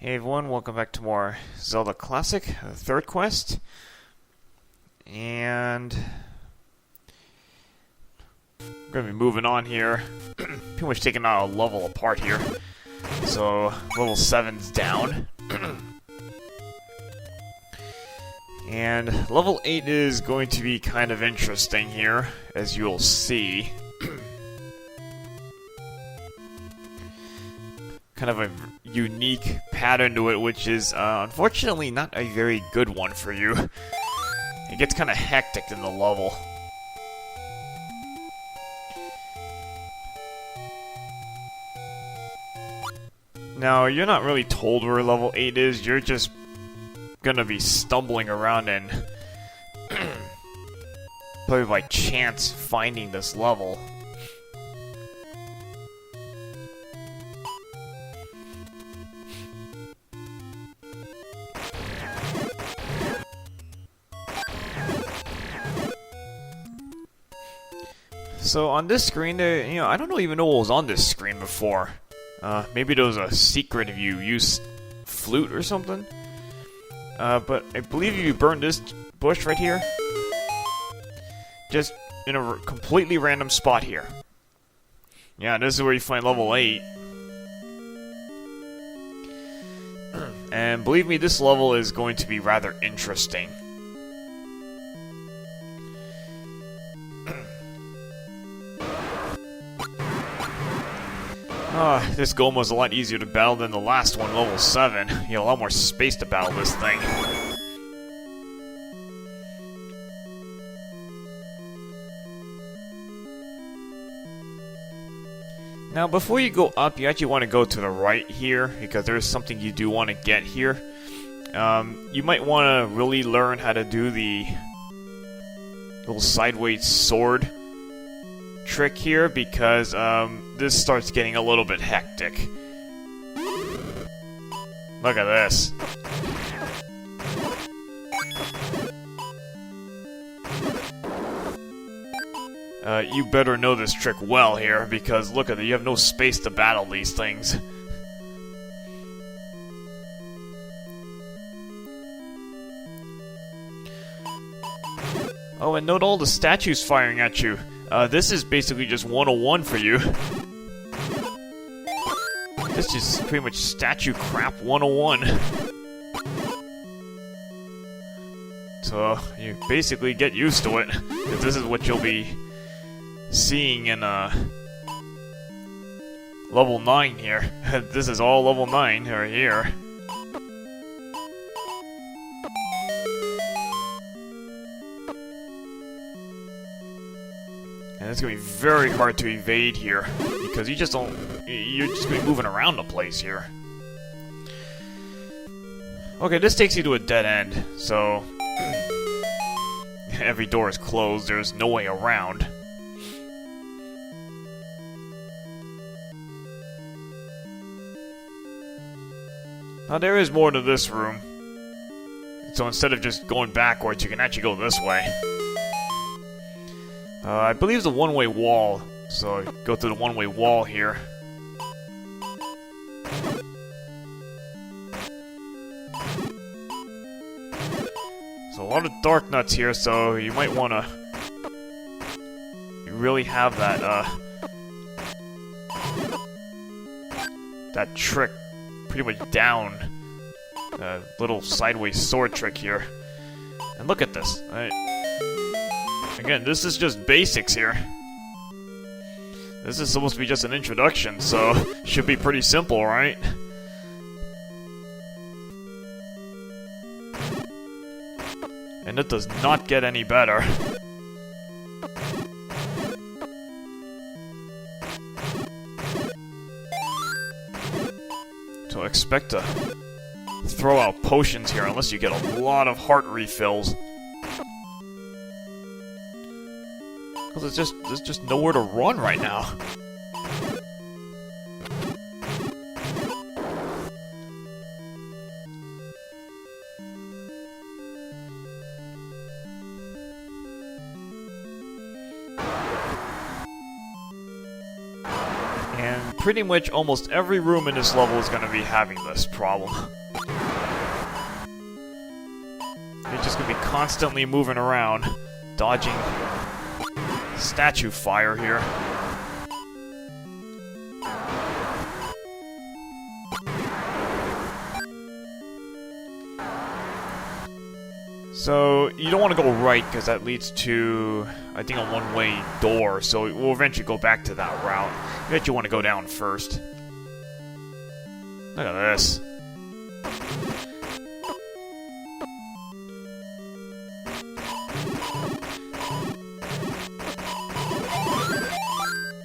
Hey everyone, welcome back to more Zelda Classic, the third quest. And we're going to be moving on here. Pretty much taking out a level apart here. So, level 7's down. And level 8 is going to be kind of interesting here, as you'll see. Kind of a unique pattern to it, which is unfortunately not a very good one for you. It gets kind of hectic in the level. Now, you're not really told where level 8 is, you're just gonna be stumbling around and probably by chance finding this level. So on this screen, I don't even know what was on this screen before. Maybe there was a secret if you use flute or something. But I believe if you burn this bush right here, just in a completely random spot here. Yeah, this is where you find level 8. And believe me, this level is going to be rather interesting. This Goma is a lot easier to battle than the last one, level 7. You have a lot more space to battle this thing. Now, before you go up, you actually want to go to the right here, because there's something you do want to get here. You might want to really learn how to do the little sideways sword trick here, because this starts getting a little bit hectic. Look at this. You better know this trick well here, because look at it, you have no space to battle these things. Oh, and note all the statues firing at you. This is basically just 101 for you. This is pretty much statue crap 101. So, you basically get used to it. If this is what you'll be seeing in level 9 here. This is all level 9 right here. And it's gonna be very hard to evade here, because you're just gonna be moving around the place here. Okay, this takes you to a dead end, so every door is closed, there's no way around. Now there is more to this room, so instead of just going backwards, you can actually go this way. I believe it's a one-way wall, so go through the one-way wall here. So a lot of dark nuts here, so you might want to really have that trick pretty much down. Little sideways sword trick here. And look at this. Again, this is just basics here. This is supposed to be just an introduction, so should be pretty simple, right? And it does not get any better. So expect to throw out potions here unless you get a lot of heart refills. Because there's just nowhere to run right now. And pretty much almost every room in this level is going to be having this problem. You're just going to be constantly moving around, dodging statue fire here. So, you don't want to go right, because that leads to, I think, a one-way door, so we'll eventually go back to that route. You actually want to go down first. Look at this.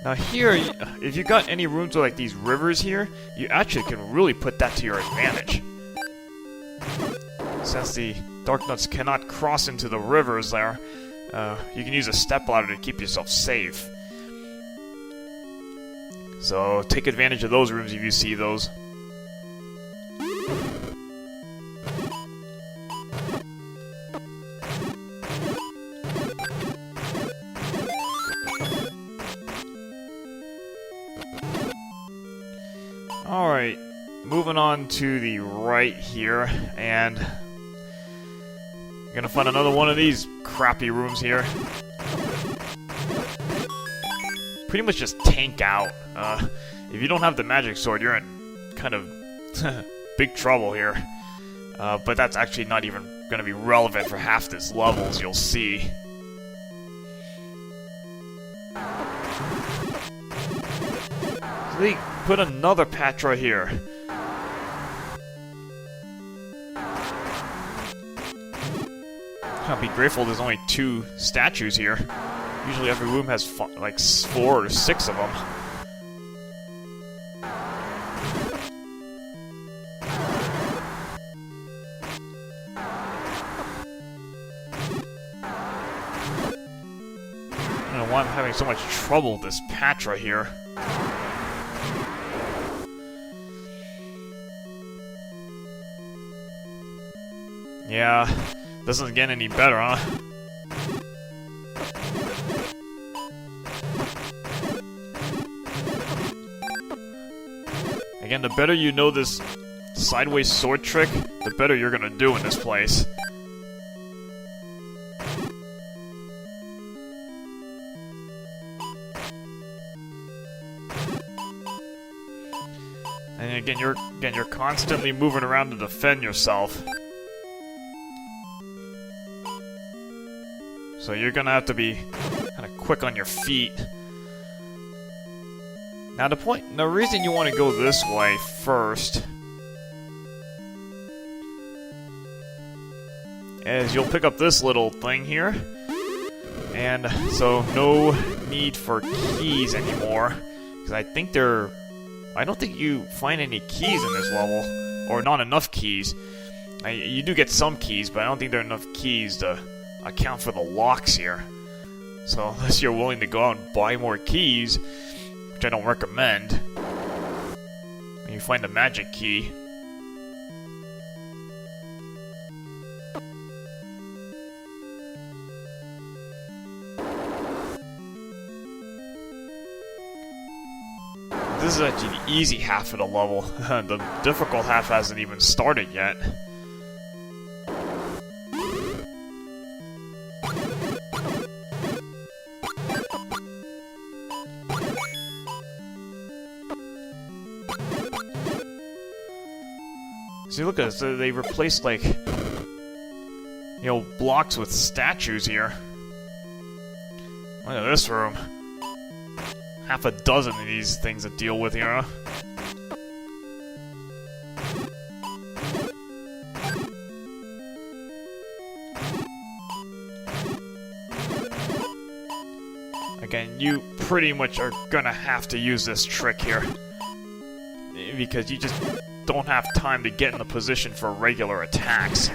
Now here, if you got any rooms with like these rivers here, you actually can really put that to your advantage. Since the Dark Nuts cannot cross into the rivers there, you can use a stepladder to keep yourself safe. So take advantage of those rooms if you see those. Alright, moving on to the right here, and you're gonna find another one of these crappy rooms here. Pretty much just tank out. If you don't have the magic sword, you're in kind of big trouble here. But that's actually not even gonna be relevant for half this level, as you'll see. So they put another Patra here. I'll be grateful there's only 2 statues here. Usually every room has like 4 or 6 of them. I don't know why I'm having so much trouble with this Patra here. Yeah, doesn't get any better, huh? Again, the better you know this sideways sword trick, the better you're gonna do in this place. And again, you're constantly moving around to defend yourself. So you're gonna have to be kind of quick on your feet. Now the reason you want to go this way first is you'll pick up this little thing here, and so no need for keys anymore, because I don't think you find any keys in this level, or not enough keys. You do get some keys, but I don't think there are enough keys to account for the locks here. So unless you're willing to go out and buy more keys, which I don't recommend, and you find the magic key. This is actually the easy half of the level. The difficult half hasn't even started yet. See, look at this. They replaced, like, blocks with statues here. Look at this room. Half a dozen of these things to deal with here, huh? Again, you pretty much are gonna have to use this trick here, because you just don't have time to get in the position for regular attacks.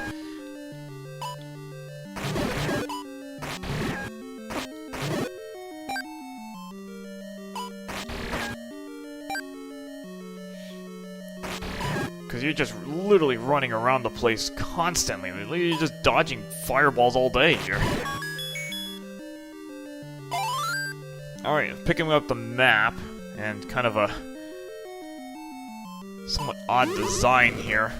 Because you're just literally running around the place constantly. You're just dodging fireballs all day here. Alright, picking up the map, and kind of a somewhat odd design here.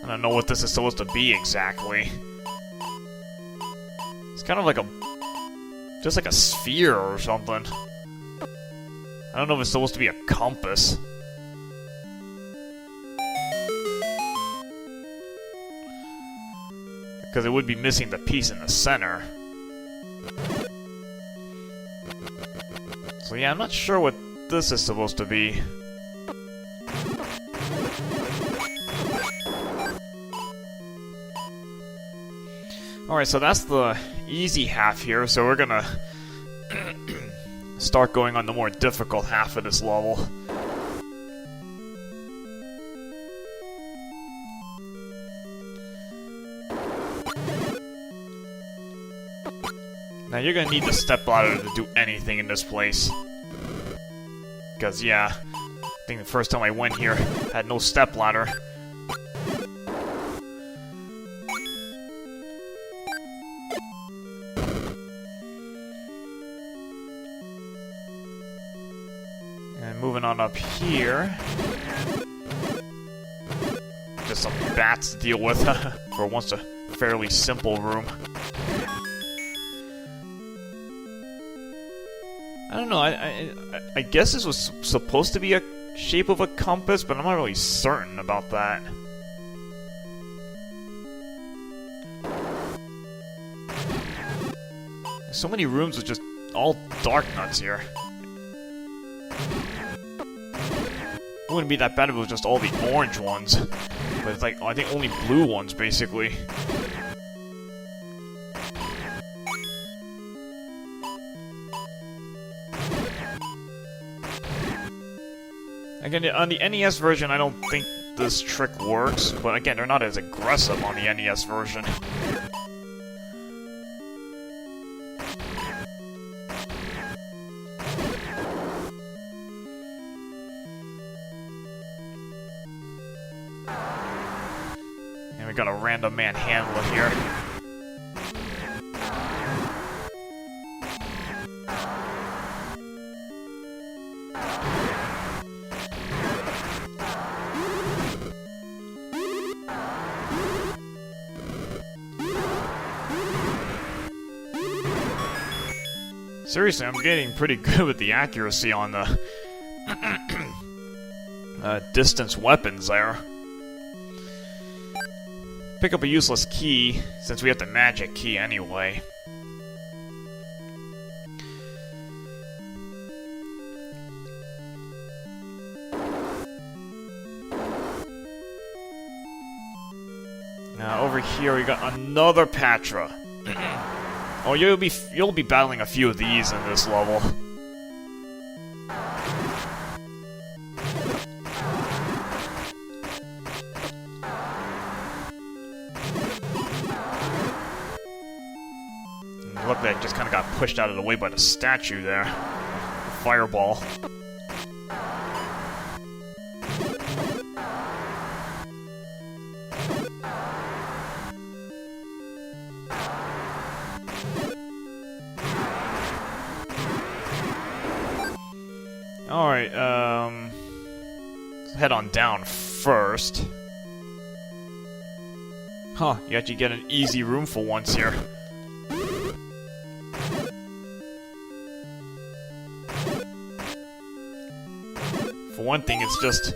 I don't know what this is supposed to be exactly. It's kind of like just like a sphere or something. I don't know if it's supposed to be a compass. Because it would be missing the piece in the center. So yeah, I'm not sure what this is supposed to be. Alright, so that's the easy half here, so we're gonna start going on the more difficult half of this level. Now you're gonna need the stepladder to do anything in this place. Because yeah, I think the first time I went here, I had no stepladder. And moving on up here. Just some bats to deal with for once a fairly simple room. I don't know, I guess this was supposed to be a shape of a compass, but I'm not really certain about that. There's so many rooms with just all dark nuts here. It wouldn't be that bad if it was just all the orange ones. But it's like, I think only blue ones, basically. Again, on the NES version, I don't think this trick works, but again, they're not as aggressive on the NES version. And we got a random man handler here. Seriously, I'm getting pretty good with the accuracy on the distance weapons there. Pick up a useless key, since we have the magic key anyway. Now over here we got another Patra. Oh, you'll be battling a few of these in this level. Look, that just kind of got pushed out of the way by the statue there. The fireball. Alright, let's head on down first. Huh, you actually get an easy room for once here. For one thing, it's just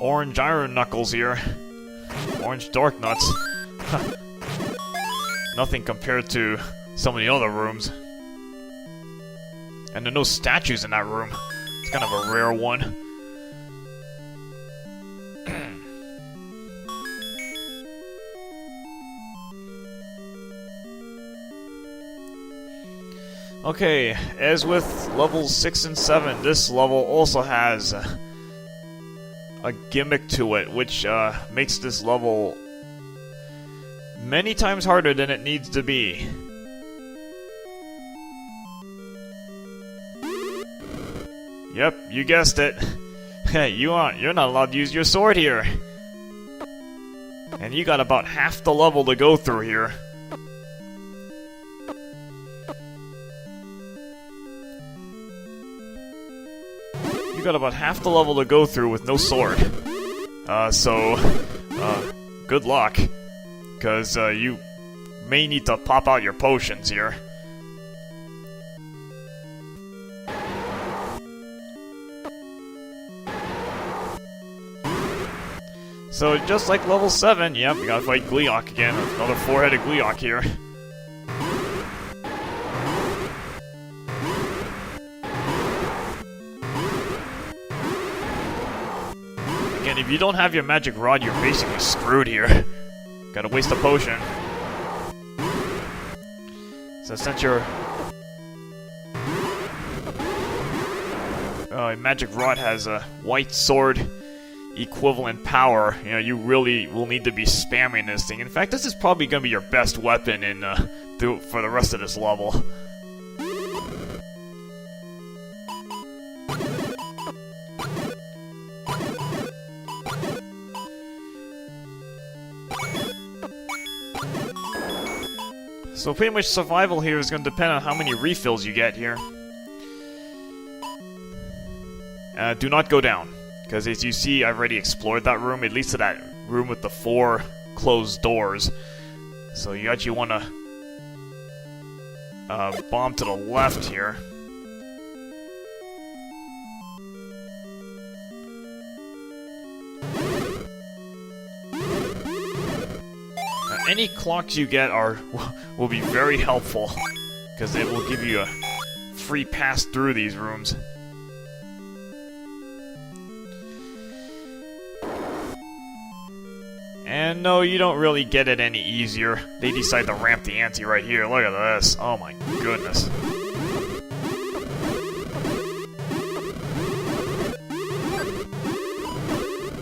orange iron knuckles here. Orange dark nuts. Nothing compared to some of the other rooms. And there are no statues in that room. It's kind of a rare one. Okay, as with levels 6 and 7, this level also has a gimmick to it, which makes this level many times harder than it needs to be. Yep, you guessed it. Hey, you're not allowed to use your sword here. And you got about half the level to go through here. You got about half the level to go through with no sword. Good luck. Because, you may need to pop out your potions here. So, just like level 7, yep, you gotta fight Gleeok again. Another 4-headed Gleeok here. Again, if you don't have your magic rod, you're basically screwed here. Gotta waste a potion. So since your magic rod has a white sword equivalent power, you know, you really will need to be spamming this thing. In fact, this is probably going to be your best weapon in for the rest of this level. So pretty much survival here is going to depend on how many refills you get here. Do not go down. Because as you see, I've already explored that room. It leads to that room with the 4 closed doors. So you actually want to bomb to the left here. Any clocks you get will be very helpful. Because it will give you a free pass through these rooms. And no, you don't really get it any easier. They decide to ramp the ante right here. Look at this. Oh my goodness.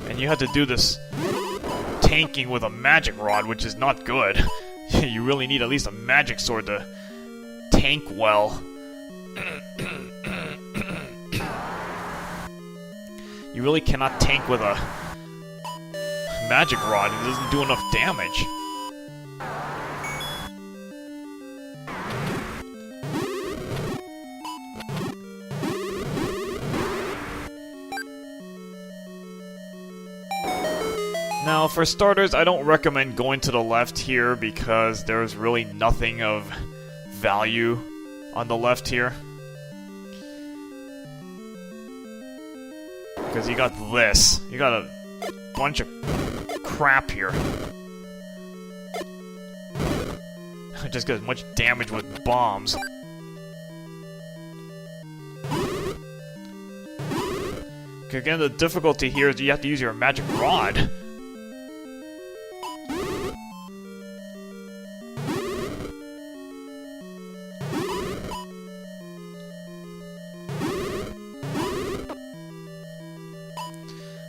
And you have to do this tanking with a magic rod, which is not good. You really need at least a magic sword to tank well. You really cannot tank with a magic rod. It doesn't do enough damage. Now, for starters, I don't recommend going to the left here because there's really nothing of value on the left here. Because you got this. You got a bunch of crap here. It just does much damage with bombs. Again, the difficulty here is you have to use your magic rod.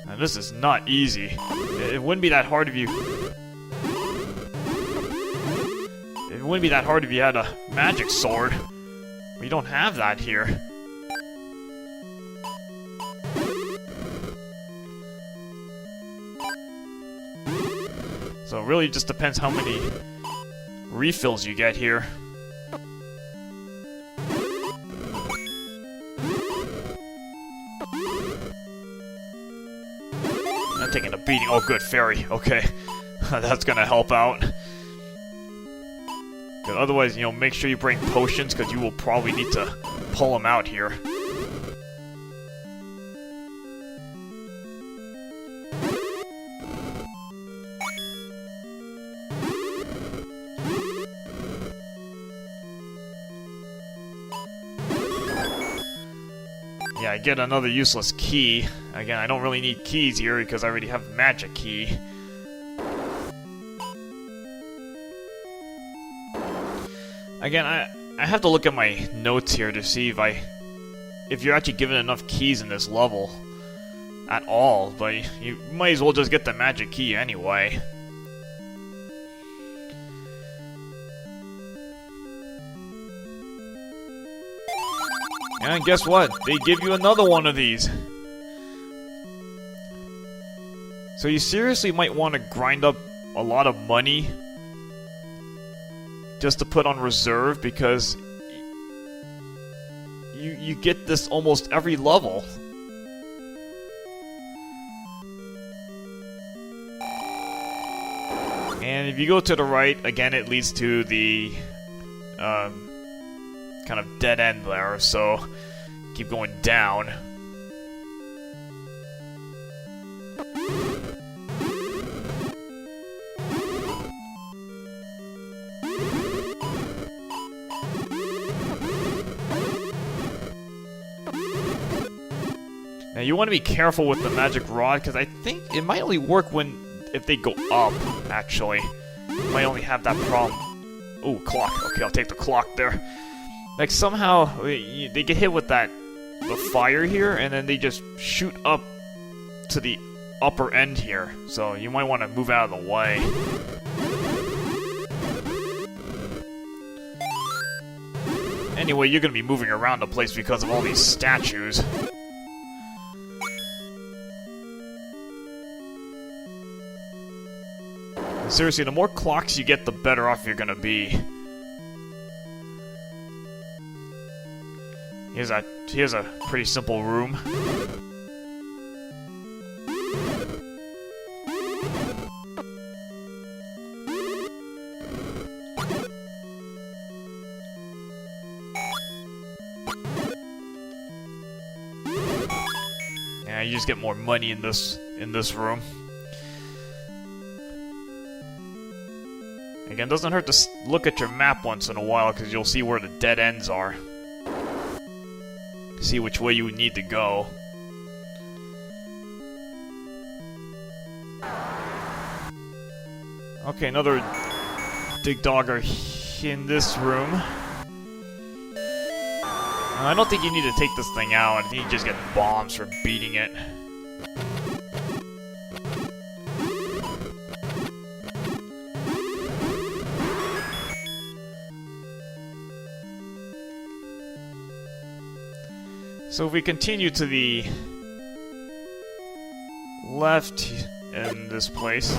And this is not easy. It wouldn't be that hard if you... It wouldn't be that hard if you had a magic sword. We don't have that here. So it really just depends how many refills you get here. I'm taking a beating. Oh, good, fairy. Okay. That's gonna help out. But otherwise, you know, make sure you bring potions, because you will probably need to pull them out here. Yeah, I get another useless key. Again, I don't really need keys here because I already have the magic key. Again, I have to look at my notes here to see if you're actually given enough keys in this level at all, but you might as well just get the magic key anyway. And guess what? They give you another one of these. So you seriously might want to grind up a lot of money just to put on reserve, because you get this almost every level. And if you go to the right, again, it leads to the kind of dead end there, so keep going down. Now you want to be careful with the magic rod, because I think it might only work if they go up, actually. You might only have that problem. Ooh, clock. Okay, I'll take the clock there. Like, somehow, they get hit with the fire here, and then they just shoot up to the upper end here. So you might want to move out of the way. Anyway, you're going to be moving around the place because of all these statues. Seriously, the more clocks you get, the better off you're gonna be. Here's a pretty simple room. Yeah, you just get more money in this room. Again, doesn't hurt to look at your map once in a while, because you'll see where the dead ends are. See which way you would need to go. Okay, another dig dogger in this room. I don't think you need to take this thing out. I think you just get bombs for beating it. So if we continue to the left in this place,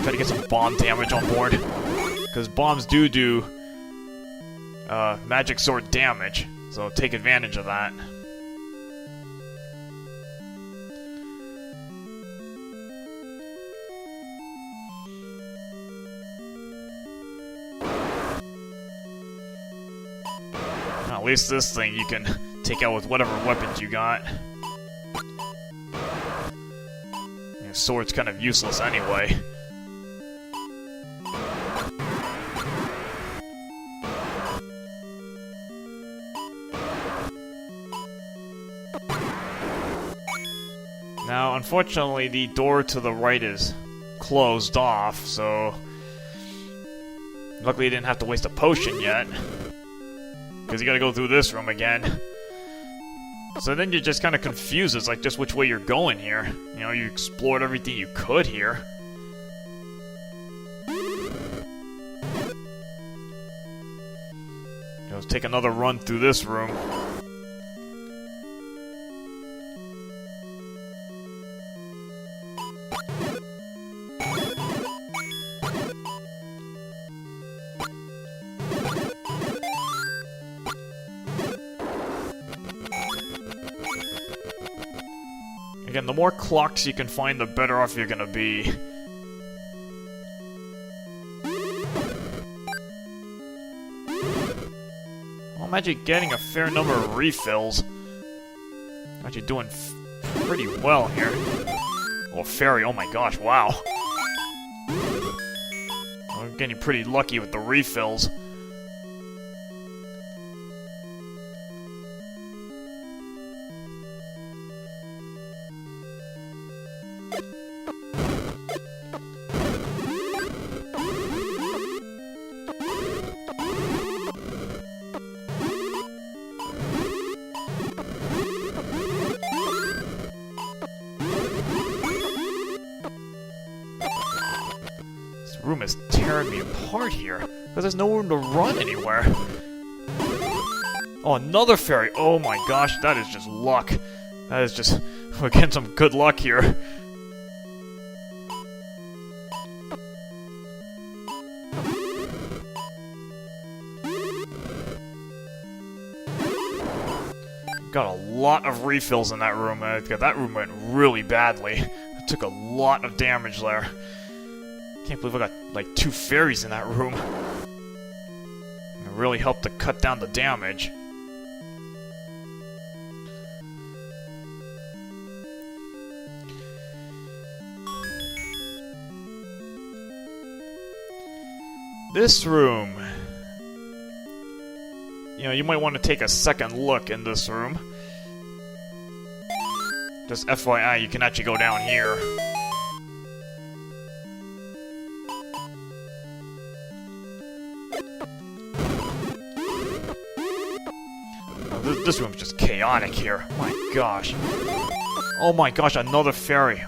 try to get some bomb damage on board, because bombs do magic sword damage, so take advantage of that. At least this thing you can take out with whatever weapons you got. Your sword's kind of useless anyway. Now, unfortunately, the door to the right is closed off, so luckily you didn't have to waste a potion yet. Because you gotta go through this room again. So then you're just kind of confused. It's like just which way you're going here. You know, you explored everything you could here. Let's take another run through this room. Again, the more clocks you can find, the better off you're gonna be. Well, imagine getting a fair number of refills. Actually doing pretty well here. Oh, fairy, oh my gosh, wow. I'm getting pretty lucky with the refills. Room is tearing me apart here, because there's no room to run anywhere. Oh, another fairy! Oh my gosh, that is just luck. That is just... we're getting some good luck here. Got a lot of refills in that room. That room went really badly. took a lot of damage there. Can't believe I got like 2 fairies in that room. It really helped to cut down the damage. This room. You know, you might want to take a second look in this room. Just FYI, you can actually go down here. Oh, this room's just chaotic here. My gosh. Oh my gosh, another fairy.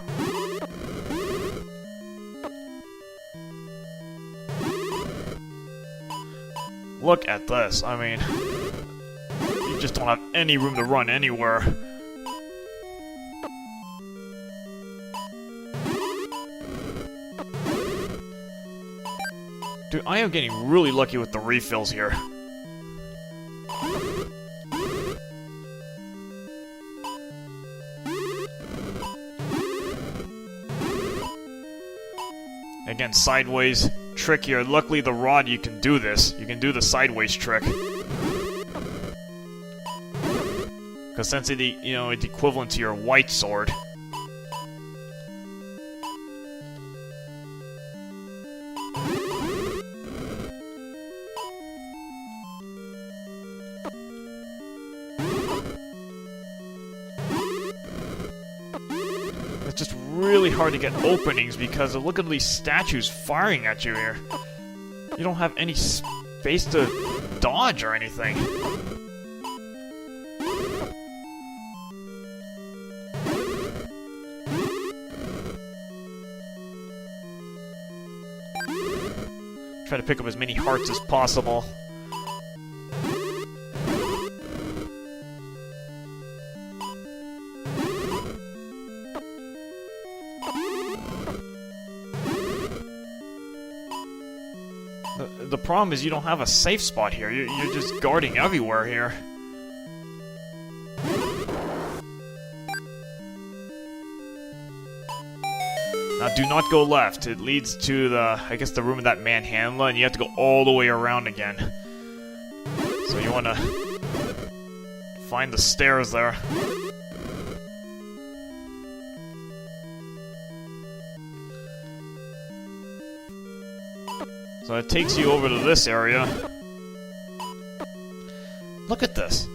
Look at this. I mean, you just don't have any room to run anywhere. Dude, I am getting really lucky with the refills here. Again, sideways trick here. Luckily, the rod, you can do this. You can do the sideways trick. Because since it, you know, it's equivalent to your white sword. It's just really hard to get openings because look at these statues firing at you here. You don't have any space to dodge or anything. Try to pick up as many hearts as possible. The problem is you don't have a safe spot here. You're just guarding everywhere here. Now do not go left. It leads to the, I guess, the room of that manhandler, and you have to go all the way around again. So you want to find the stairs there. So it takes you over to this area. Look at this.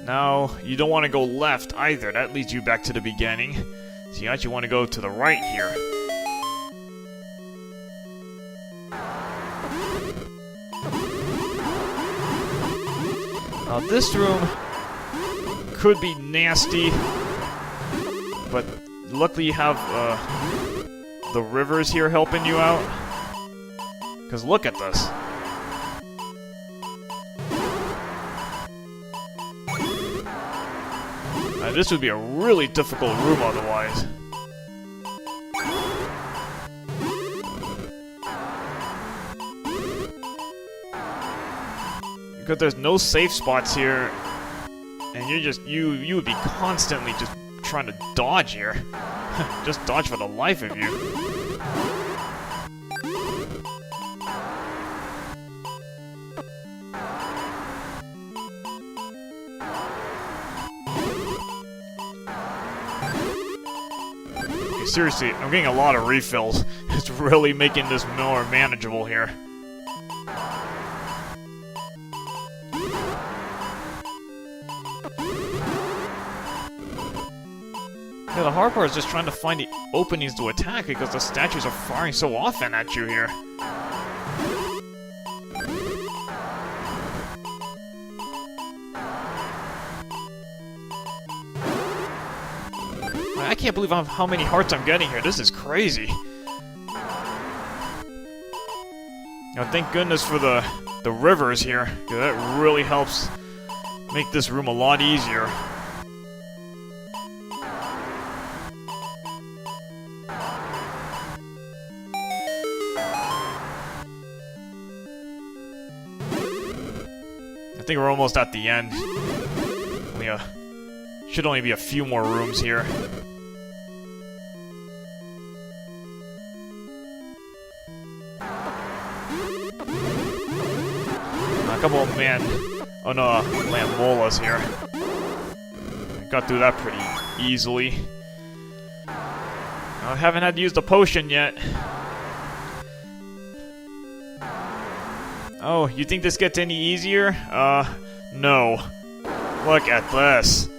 Now, you don't want to go left either. That leads you back to the beginning. So you actually want to go to the right here. Now this room could be nasty, but luckily you have the rivers here helping you out. Because look at this. This would be a really difficult room otherwise. Because there's no safe spots here. And you're just, you would be constantly just trying to dodge here. Just dodge for the life of you. Okay, seriously, I'm getting a lot of refills. It's really making this more manageable here. Yeah, the hard part is just trying to find the openings to attack because the statues are firing so often at you here. I can't believe how many hearts I'm getting here. This is crazy. Now, thank goodness for the rivers here. That really helps make this room a lot easier. think we're almost at the end. Should only be a few more rooms here. A couple of Lambolas here. Got through that pretty easily. I haven't had to use the potion yet. Oh, you think this gets any easier? No. Look at this.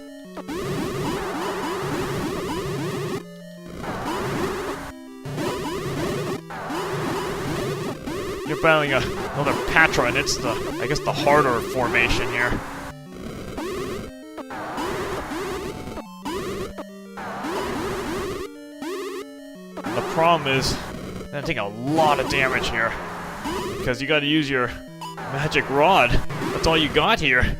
You're battling another Patra, and it's I guess the harder formation here. And the problem is, I'm taking a lot of damage here. Because you gotta use your magic rod. That's all you got here.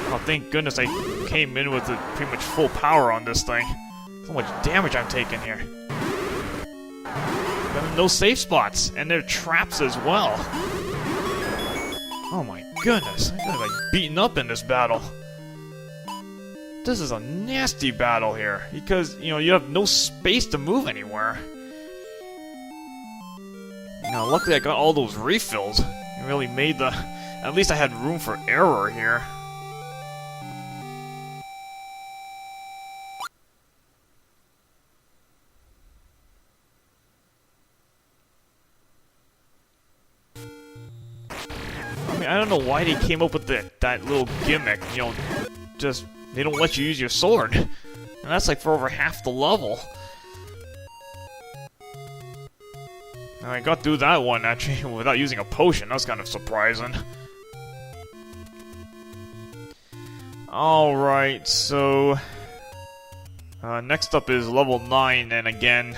Oh, thank goodness I came in with pretty much full power on this thing. So much damage I'm taking here. No safe spots, and they're traps as well. Oh my goodness, I got like beaten up in this battle. This is a nasty battle here, because, you know, you have no space to move anywhere. Now, luckily I got all those refills. It really made at least I had room for error here. I don't know why they came up with that little gimmick, you know, just, they don't let you use your sword. And that's like for over half the level. And I got through that one, actually, without using a potion. That was kind of surprising. Alright, so... next up is level 9, and again...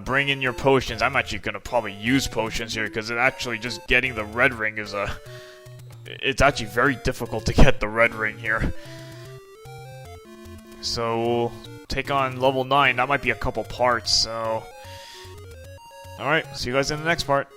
bring in your potions. I'm actually gonna probably use potions here because actually just getting the red ring is it's actually very difficult to get the red ring here. So we'll take on level 9. That might be a couple parts. So, all right. See you guys in the next part.